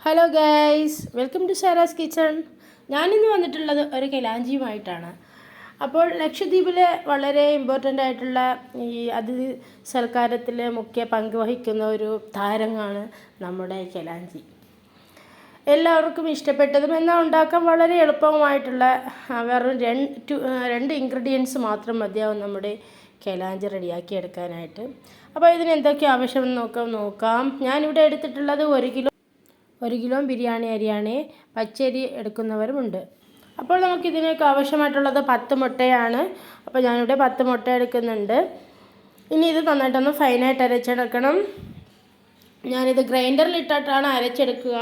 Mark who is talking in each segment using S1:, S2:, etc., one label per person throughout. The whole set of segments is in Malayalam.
S1: Hello guys, welcome to Sara's kitchen. ഞാനിന്ന് വന്നിട്ടുള്ളത് ഒരു കൈലാഞ്ചിയുമായിട്ടാണ്. അപ്പോൾ ലക്ഷദ്വീപിലെ വളരെ ഇമ്പോർട്ടൻ്റ് ആയിട്ടുള്ള ഈ അതിഥി സൽക്കാരത്തിൽ മുഖ്യ പങ്ക് വഹിക്കുന്ന ഒരു താരമാണ് നമ്മുടെ കൈലാഞ്ചി. എല്ലാവർക്കും ഇഷ്ടപ്പെട്ടതും എന്നാൽ ഉണ്ടാക്കാൻ വളരെ എളുപ്പവുമായിട്ടുള്ള വെറും രണ്ട് ഇൻഗ്രീഡിയൻസ് മാത്രം മതിയാവും നമ്മുടെ കൈലാഞ്ചി റെഡിയാക്കി എടുക്കാനായിട്ട്. അപ്പോൾ ഇതിന് എന്തൊക്കെ ആവശ്യമെന്ന് നോക്കാം. ഞാനിവിടെ എടുത്തിട്ടുള്ളത് 1 കിലോ ബിരിയാണി അരിയാണ്. പച്ചരി എടുക്കുന്നവരുമുണ്ട്. അപ്പോൾ നമുക്കിതിനൊക്കെ ആവശ്യമായിട്ടുള്ളത് 10 മുട്ടയാണ്. അപ്പോൾ ഞാനിവിടെ 10 മുട്ട എടുക്കുന്നുണ്ട്. ഇനി ഇത് നന്നായിട്ടൊന്ന് ഫൈനായിട്ട് അരച്ചെടുക്കണം. ഞാനിത് ഗ്രൈൻഡറിലിട്ടിട്ടാണ് അരച്ചെടുക്കുക.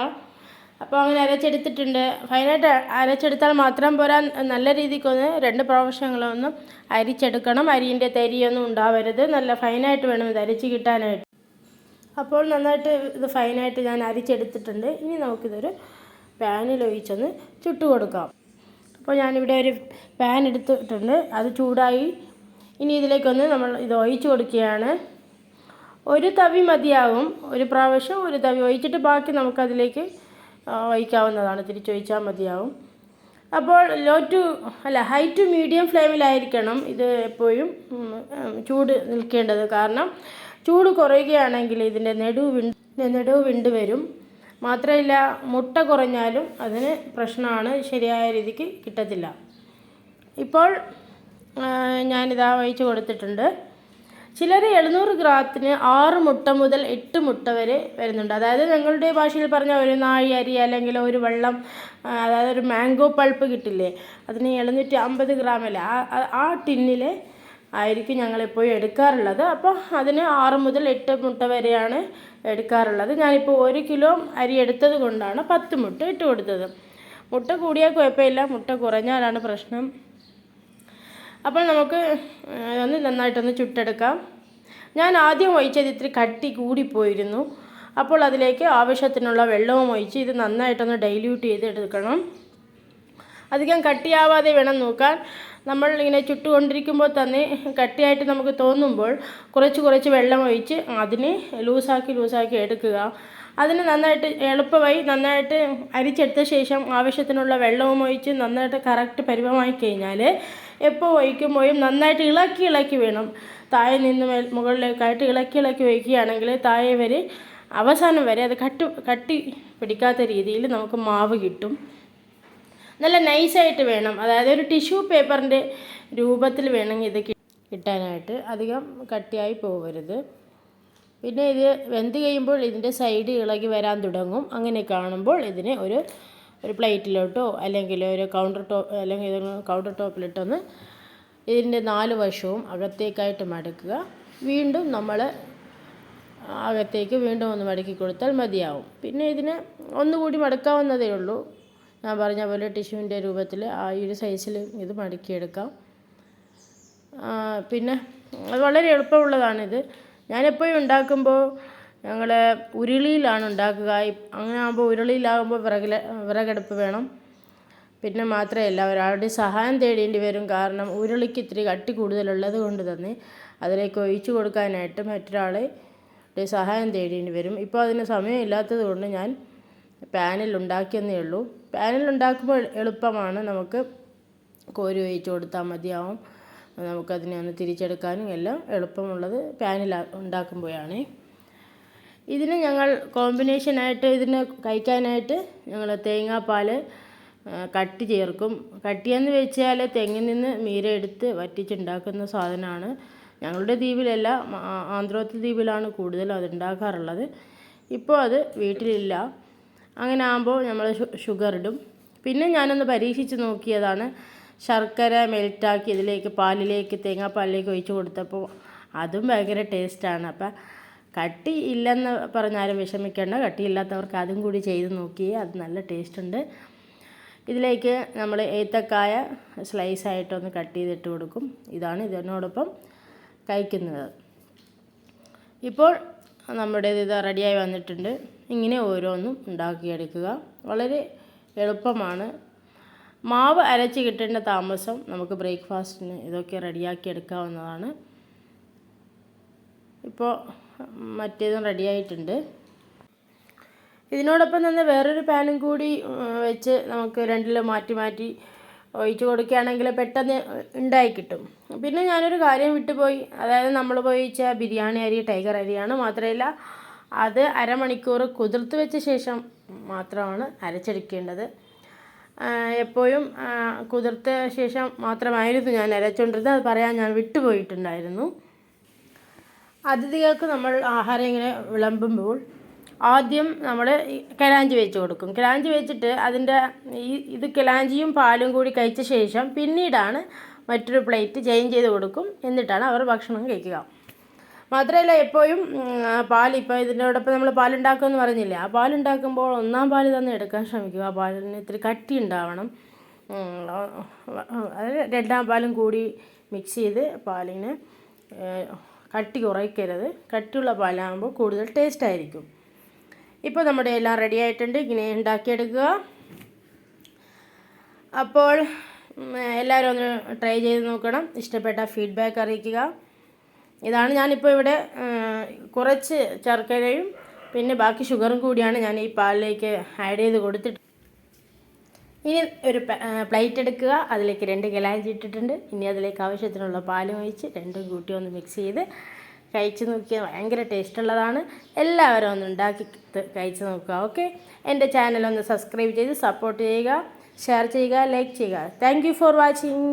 S1: അപ്പോൾ അങ്ങനെ അരച്ചെടുത്തിട്ടുണ്ട്. ഫൈനായിട്ട് അരച്ചെടുത്താൽ മാത്രം പോരാ, നല്ല രീതിക്കൊന്ന് 2 പ്രാവശ്യങ്ങളൊന്നും അരിച്ചെടുക്കണം. അരിൻ്റെ തരിയൊന്നും ഉണ്ടാവരുത്. നല്ല ഫൈനായിട്ട് വേണം ഇത് അരച്ച് കിട്ടാനായിട്ട്. അപ്പോൾ നന്നായിട്ട് ഇത് ഫൈനായിട്ട് ഞാൻ അരിച്ചെടുത്തിട്ടുണ്ട്. ഇനി നമുക്കിതൊരു പാനിൽ ഒഴിച്ചൊന്ന് ചുട്ട് കൊടുക്കാം. അപ്പോൾ ഞാനിവിടെ ഒരു പാൻ എടുത്തിട്ടുണ്ട്, അത് ചൂടായി. ഇനി ഇതിലേക്കൊന്ന് നമ്മൾ ഇത് ഒഴിച്ച് കൊടുക്കുകയാണ്. ഒരു തവി മതിയാകും, ഒരു പ്രാവശ്യം ഒരു തവി ഒഴിച്ചിട്ട് ബാക്കി നമുക്കതിലേക്ക് ഒഴിക്കാവുന്നതാണ്, തിരിച്ചൊഴിച്ചാൽ മതിയാവും. അപ്പോൾ ഹൈ ടു മീഡിയം ഫ്ലെയിമിലായിരിക്കണം ഇത് എപ്പോഴും ചൂട് നിൽക്കേണ്ടത്. കാരണം ചൂട് കുറയുകയാണെങ്കിൽ ഇതിൻ്റെ നെടുവ് വിണ്ട് വരും. മാത്രമല്ല, മുട്ട കുറഞ്ഞാലും അതിന് പ്രശ്നമാണ്, ശരിയായ രീതിക്ക് കിട്ടത്തില്ല. ഇപ്പോൾ ഞാനിതാ ഒഴിച്ച് കൊടുത്തിട്ടുണ്ട്. ചിലർ 700 ഗ്രാത്തിന് 6 മുട്ട മുതൽ 8 മുട്ട വരെ വരുന്നുണ്ട്. അതായത് ഞങ്ങളുടെ ഭാഷയിൽ പറഞ്ഞാൽ ഒരു നാഴി അരി അല്ലെങ്കിൽ ഒരു വെള്ളം, അതായത് ഒരു മാംഗോ പൾപ്പ് കിട്ടില്ലേ, അതിന് 750 ഗ്രാം അല്ലേ, ആ ടിന്നിൽ ആയിരിക്കും ഞങ്ങളെപ്പോഴും എടുക്കാറുള്ളത്. അപ്പോൾ അതിന് 6 മുതൽ 8 മുട്ട വരെയാണ് എടുക്കാറുള്ളത്. ഞാനിപ്പോൾ 1 കിലോ അരി എടുത്തത് കൊണ്ടാണ് 10 മുട്ട ഇട്ട് കൊടുത്തത്. മുട്ട കൂടിയാൽ കുഴപ്പമില്ല, മുട്ട കുറഞ്ഞാലാണ് പ്രശ്നം. അപ്പോൾ നമുക്ക് ഒന്ന് നന്നായിട്ടൊന്ന് ചുട്ടെടുക്കാം. ഞാൻ ആദ്യം ഒഴിച്ചത് ഇത്തിരി കട്ടി കൂടിപ്പോയിരുന്നു. അപ്പോൾ അതിലേക്ക് ആവശ്യത്തിനുള്ള വെള്ളവും ഒഴിച്ച് ഇത് നന്നായിട്ടൊന്ന് ഡൈല്യൂട്ട് ചെയ്തെടുക്കണം. അധികം കട്ടിയാവാതെ വേണം നോക്കാൻ. നമ്മൾ ഇങ്ങനെ ചുട്ടുകൊണ്ടിരിക്കുമ്പോൾ തന്നെ കട്ടിയായിട്ട് നമുക്ക് തോന്നുമ്പോൾ കുറച്ച് വെള്ളം ഒഴിച്ച് അതിനെ ലൂസാക്കി എടുക്കുക. അതിന് നന്നായിട്ട് എളുപ്പമായി നന്നായിട്ട് അരിച്ചെടുത്ത ശേഷം ആവശ്യത്തിനുള്ള വെള്ളവും ഒഴിച്ച് നന്നായിട്ട് കറക്റ്റ് പരുവമായി കഴിഞ്ഞാൽ എപ്പോൾ ഒഴിക്കുമ്പോഴും നന്നായിട്ട് ഇളക്കി വേണം. താഴെ നിന്ന് മുകളിലേക്കായിട്ട് ഇളക്കി ഒഴിക്കുകയാണെങ്കിൽ താഴെ വരെ അവസാനം വരെ അത് കട്ടി പിടിക്കാത്ത രീതിയിൽ നമുക്ക് മാവ് കിട്ടും. നല്ല നൈസായിട്ട് വേണം, അതായത് ഒരു ടിഷ്യൂ പേപ്പറിൻ്റെ രൂപത്തിൽ വേണമെങ്കിൽ ഇത് കിട്ടാനായിട്ട്. അധികം കട്ടിയായി പോകരുത്. പിന്നെ ഇത് വെന്ത് കഴിയുമ്പോൾ ഇതിൻ്റെ സൈഡ് ഇളകി വരാൻ തുടങ്ങും. അങ്ങനെ കാണുമ്പോൾ ഇതിനെ ഒരു പ്ലേറ്റിലോട്ടോ അല്ലെങ്കിൽ ഒരു കൗണ്ടർ ടോപ്പിലിട്ടൊന്ന് ഇതിൻ്റെ 4 വശവും അകത്തേക്കായിട്ട് മടക്കുക. വീണ്ടും നമ്മൾ അകത്തേക്ക് വീണ്ടും ഒന്ന് മടക്കി കൊടുത്താൽ മതിയാവും. പിന്നെ ഇതിനെ ഒന്നുകൂടി മടക്കാവുന്നതേ ഉള്ളൂ. ഞാൻ പറഞ്ഞ പോലെ ടിഷ്യൂവിൻ്റെ രൂപത്തിൽ ആ ഒരു സൈസിൽ ഇത് മടക്കിയെടുക്കാം. പിന്നെ അത് വളരെ എളുപ്പമുള്ളതാണിത്. ഞാനെപ്പോഴും ഉണ്ടാക്കുമ്പോൾ ഞങ്ങൾ ഉരുളിയിലാണ് ഉണ്ടാക്കുക. അങ്ങനെ ആകുമ്പോൾ ഉരുളിയിലാകുമ്പോൾ വിറകടുപ്പ് വേണം. പിന്നെ മാത്രമല്ല, ഒരാളുടെ സഹായം തേടേണ്ടി വരും. കാരണം ഉരുളിക്ക് ഇത്തിരി കട്ടി കൂടുതലുള്ളത് കൊണ്ട് തന്നെ അതിലേക്ക് ഒഴിച്ചു കൊടുക്കാനായിട്ട് മറ്റൊരാളെ സഹായം തേടേണ്ടി വരും. ഇപ്പോൾ അതിന് സമയമില്ലാത്തത് കൊണ്ട് ഞാൻ പാനിൽ ഉണ്ടാക്കിയെന്നേ ഉള്ളൂ. പാനിൽ ഉണ്ടാക്കുമ്പോൾ എളുപ്പമാണ്, നമുക്ക് കോരി ഒഴിച്ച് കൊടുത്താൽ മതിയാവും. നമുക്കതിനെ ഒന്ന് തിരിച്ചെടുക്കാനും എല്ലാം എളുപ്പമുള്ളത് പാനിൽ ഉണ്ടാക്കുമ്പോഴാണ്. ഇതിന് ഞങ്ങൾ കോമ്പിനേഷനായിട്ട് ഇതിന് കഴിക്കാനായിട്ട് ഞങ്ങൾ തേങ്ങാപ്പാൽ കട്ടി ചേർക്കും. കട്ടിയെന്ന് വെച്ചാൽ തെങ്ങിൽ നിന്ന് മീര എടുത്ത് വറ്റിച്ചുണ്ടാക്കുന്ന സാധനമാണ്. ഞങ്ങളുടെ ദ്വീപിലല്ല, ആന്ധ്രോത്ത് ദ്വീപിലാണ് കൂടുതലും അത് ഉണ്ടാക്കാറുള്ളത്. ഇപ്പോൾ അത് വീട്ടിലില്ല. അങ്ങനെ ആകുമ്പോൾ നമ്മൾ ഷുഗർ ഇടും. പിന്നെ ഞാനൊന്ന് പരീക്ഷിച്ച് നോക്കിയതാണ്. ശർക്കര മെൽറ്റാക്കി ഇതിലേക്ക് തേങ്ങാപ്പാലിലേക്ക് ഒഴിച്ച് കൊടുത്തപ്പോൾ അതും ഭയങ്കര ടേസ്റ്റാണ്. അപ്പം കട്ടി ഇല്ലെന്ന് പറഞ്ഞാലും വിഷമിക്കേണ്ട, കട്ടിയില്ലാത്തവർക്ക് അതും കൂടി ചെയ്ത് നോക്കിയേ, അത് നല്ല ടേസ്റ്റ് ഉണ്ട്. ഇതിലേക്ക് നമ്മൾ ഏത്തക്കായ സ്ലൈസായിട്ടൊന്ന് കട്ട് ചെയ്തിട്ട് കൊടുക്കും. ഇതാണ് ഇതിനോടൊപ്പം കഴിക്കുന്നത്. ഇപ്പോൾ നമ്മുടെ ഇത് റെഡിയായി വന്നിട്ടുണ്ട്. ഇങ്ങനെ ഓരോന്നും ഉണ്ടാക്കിയെടുക്കുക, വളരെ എളുപ്പമാണ്. മാവ് അരച്ച് കിട്ടേണ്ട താമസം, നമുക്ക് ബ്രേക്ക്ഫാസ്റ്റിന് ഇതൊക്കെ റെഡിയാക്കി എടുക്കാവുന്നതാണ്. ഇപ്പോൾ മറ്റേതും റെഡിയായിട്ടുണ്ട്. ഇതിനോടൊപ്പം തന്നെ വേറൊരു പാനും കൂടി വെച്ച് നമുക്ക് രണ്ടിലും മാറ്റി മാറ്റി ഒഴിച്ച് കൊടുക്കുകയാണെങ്കിൽ പെട്ടെന്ന് ഉണ്ടായി കിട്ടും. പിന്നെ ഞാനൊരു കാര്യം വിട്ടുപോയി, അതായത് നമ്മൾ ഉപയോഗിച്ച ബിരിയാണി അരി ടൈഗർ അരിയാണ്. മാത്രമല്ല അത് അരമണിക്കൂർ കുതിർത്ത് വെച്ച ശേഷം മാത്രമാണ് അരച്ചെടുക്കേണ്ടത്. എപ്പോഴും കുതിർത്ത ശേഷം മാത്രമായിരുന്നു ഞാൻ അരച്ചുകൊണ്ടിരുന്നത്, അത് പറയാൻ ഞാൻ വിട്ടുപോയിട്ടുണ്ടായിരുന്നു. അതിഥികൾക്ക് നമ്മൾ ആഹാരം ഇങ്ങനെ വിളമ്പുമ്പോൾ ആദ്യം നമ്മൾ കിലാഞ്ചി വെച്ച് കൊടുക്കും. കിലാഞ്ചി വെച്ചിട്ട് അതിൻ്റെ ഇത് കിലാഞ്ചിയും പാലും കൂടി കഴിച്ച ശേഷം പിന്നീടാണ് മറ്റൊരു പ്ലേറ്റ് ചേഞ്ച് ചെയ്ത് കൊടുക്കും. എന്നിട്ടാണ് അവർ ഭക്ഷണം കഴിക്കുക. മാത്രമല്ല എപ്പോഴും ഇപ്പോൾ ഇതിനോടൊപ്പം നമ്മൾ പാലുണ്ടാക്കുമെന്ന് പറഞ്ഞില്ലേ, ആ പാലുണ്ടാക്കുമ്പോൾ ഒന്നാം പാൽ തന്നെ എടുക്കാൻ ശ്രമിക്കുക. ആ പാലിന് ഇത്തിരി കട്ടി ഉണ്ടാവണം. അത് രണ്ടാം പാലും കൂടി മിക്സ് ചെയ്ത് പാലിന് കട്ടി കുറയ്ക്കരുത്. കട്ടിയുള്ള പാലാകുമ്പോൾ കൂടുതൽ ടേസ്റ്റ് ആയിരിക്കും. ഇപ്പോൾ നമ്മുടെ എല്ലാം റെഡി ആയിട്ടുണ്ട്. ഇങ്ങനെ ഉണ്ടാക്കിയെടുക്കുക. അപ്പോൾ എല്ലാവരും ഒന്ന് ട്രൈ ചെയ്ത് നോക്കണം. ഇഷ്ടപ്പെട്ട ഫീഡ്ബാക്ക് അറിയിക്കുക. ഇതാണ് ഞാനിപ്പോൾ ഇവിടെ കുറച്ച് ശർക്കരയും പിന്നെ ബാക്കി ഷുഗറും കൂടിയാണ് ഞാൻ ഈ പാലിലേക്ക് ആഡ് ചെയ്ത് കൊടുത്തിട്ട്. ഇനി ഒരു പ്ലേറ്റ് എടുക്കുക. അതിലേക്ക് 2 കിലാഞ്ചി ഇട്ടിട്ടുണ്ട്. ഇനി അതിലേക്ക് ആവശ്യത്തിനുള്ള പാലും ഒഴിച്ച് രണ്ടും കൂട്ടി ഒന്ന് മിക്സ് ചെയ്ത് കഴിച്ച് നോക്കിയാൽ ഭയങ്കര ടേസ്റ്റുള്ളതാണ്. എല്ലാവരും ഒന്ന് ഉണ്ടാക്കി കഴിച്ച് നോക്കുക. ഓക്കെ, എൻ്റെ ചാനൽ ഒന്ന് സബ്സ്ക്രൈബ് ചെയ്ത് സപ്പോർട്ട് ചെയ്യുക, ഷെയർ ചെയ്യുക, ലൈക്ക് ചെയ്യുക. Thank you for watching.